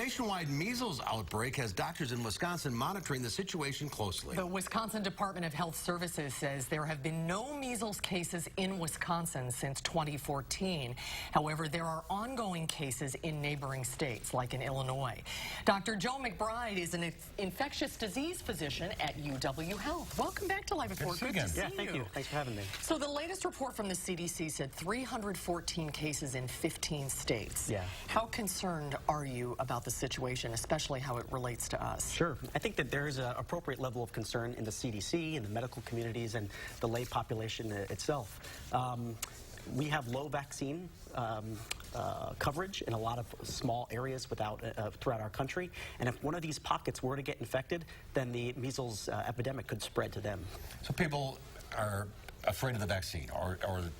nationwide measles outbreak has doctors in Wisconsin monitoring the situation closely. The Wisconsin Department of Health Services says there have been no measles cases in Wisconsin since 2014. However, there are ongoing cases in neighboring states, like in Illinois. Dr. Joe McBride is an infectious disease physician at UW Health. Welcome back to Live at 4. Good to see you. Yeah, thank you. Thanks for having me. So the latest report from the CDC said 314 cases in 15 states. Yeah. How concerned are you about the situation, especially how it relates to us? Sure. I think that there is an appropriate level of concern in the CDC, in the medical communities, and the lay population itself. We have low vaccine coverage in a lot of small areas throughout our country, and if one of these pockets were to get infected, then the measles epidemic could spread to them. So people are afraid of the vaccine or the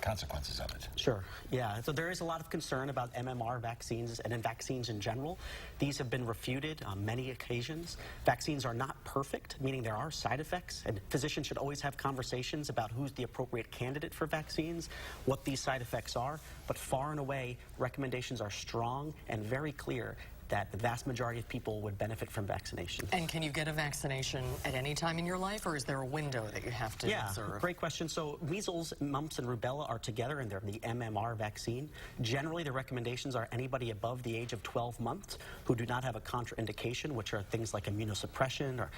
consequences of it. Sure. Yeah. So there is a lot of concern about MMR vaccines and in vaccines in general. These have been refuted on many occasions. Vaccines are not perfect, meaning there are side effects, and physicians should always have conversations about who's the appropriate candidate for vaccines, what these side effects are, but far and away, recommendations are strong and very clear that the vast majority of people would benefit from vaccination. And can you get a vaccination at any time in your life, or is there a window that you have to observe? Yeah, great question. So measles, mumps, and rubella are together, and they're the MMR vaccine. Generally, the recommendations are anybody above the age of 12 months who do not have a contraindication, which are things like immunosuppression or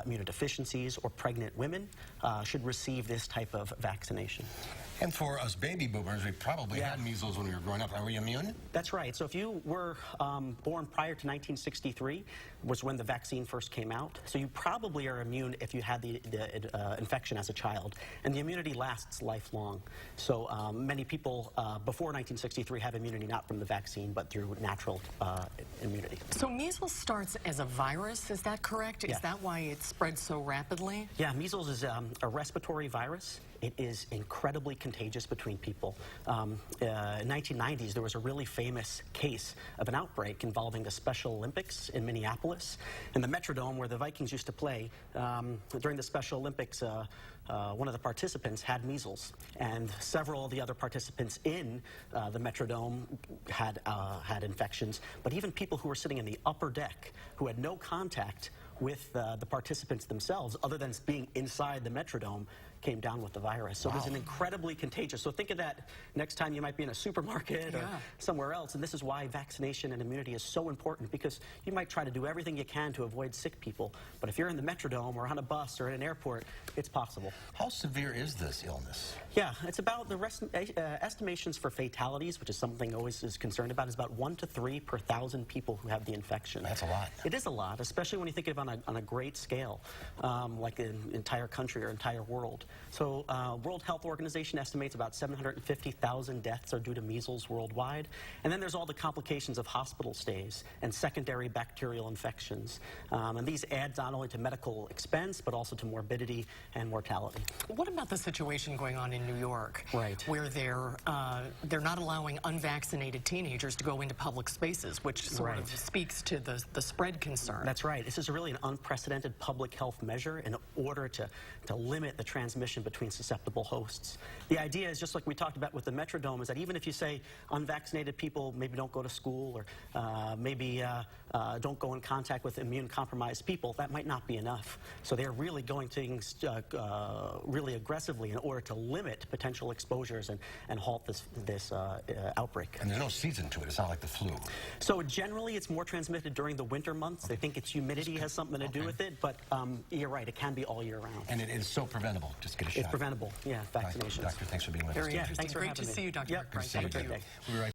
immunodeficiencies, or pregnant women should receive this type of vaccination. And for us baby boomers, we probably had measles when we were growing up. Are we immune? That's right. So if you were born prior to 1963, was when the vaccine first came out. So you probably are immune if you had the infection as a child. And the immunity lasts lifelong. So many people before 1963 have immunity not from the vaccine, but through natural immunity. So measles starts as a virus, is that correct? Yeah. Is that why it spreads so rapidly? Yeah, measles is a respiratory virus. It is incredibly contagious between people. In the 1990s, there was a really famous case of an outbreak involving the Special Olympics in Minneapolis. And the Metrodome, where the Vikings used to play, during the Special Olympics, one of the participants had measles. And several of the other participants in the Metrodome had infections. But even people who were sitting in the upper deck, who had no contact with the participants themselves, other than being inside the Metrodome, came down with the virus. So it is an incredibly contagious. So think of that next time you might be in a supermarket or somewhere else. And this is why vaccination and immunity is so important, because you might try to do everything you can to avoid sick people. But if you're in the Metrodome or on a bus or at an airport, it's possible. How severe is this illness? Yeah, it's about the estimations for fatalities, which is something always is concerned about, is about 1 to 3 per 1,000 people who have the infection. That's a lot. It is a lot, especially when you think of it on a great scale, like an entire country or entire world. So World Health Organization estimates about 750,000 deaths are due to measles worldwide. And then there's all the complications of hospital stays and secondary bacterial infections. And these add not only to medical expense, but also to morbidity and mortality. What about the situation going on in New York? Right. Where they're not allowing unvaccinated teenagers to go into public spaces, which sort of speaks to the spread concern. That's right. This is really an unprecedented public health measure in order to limit the transmission between susceptible hosts. The idea is, just like we talked about with the Metrodome, is that even if you say unvaccinated people maybe don't go to school or maybe don't go in contact with immune-compromised people, that might not be enough. So they're really going things really aggressively in order to limit potential exposures and halt this outbreak. And there's no season to it. It's not like the flu. So generally, it's more transmitted during the winter months. They think its humidity has something to do with it, but you're right, it can be all year round. And it is so preventable. Just get a shot. It's preventable, yeah, vaccinations. Doctor, thanks for being with us. Very interesting. Thanks for Great having to me. see you, Dr. Yep. McBride. Have a good day. We'll be right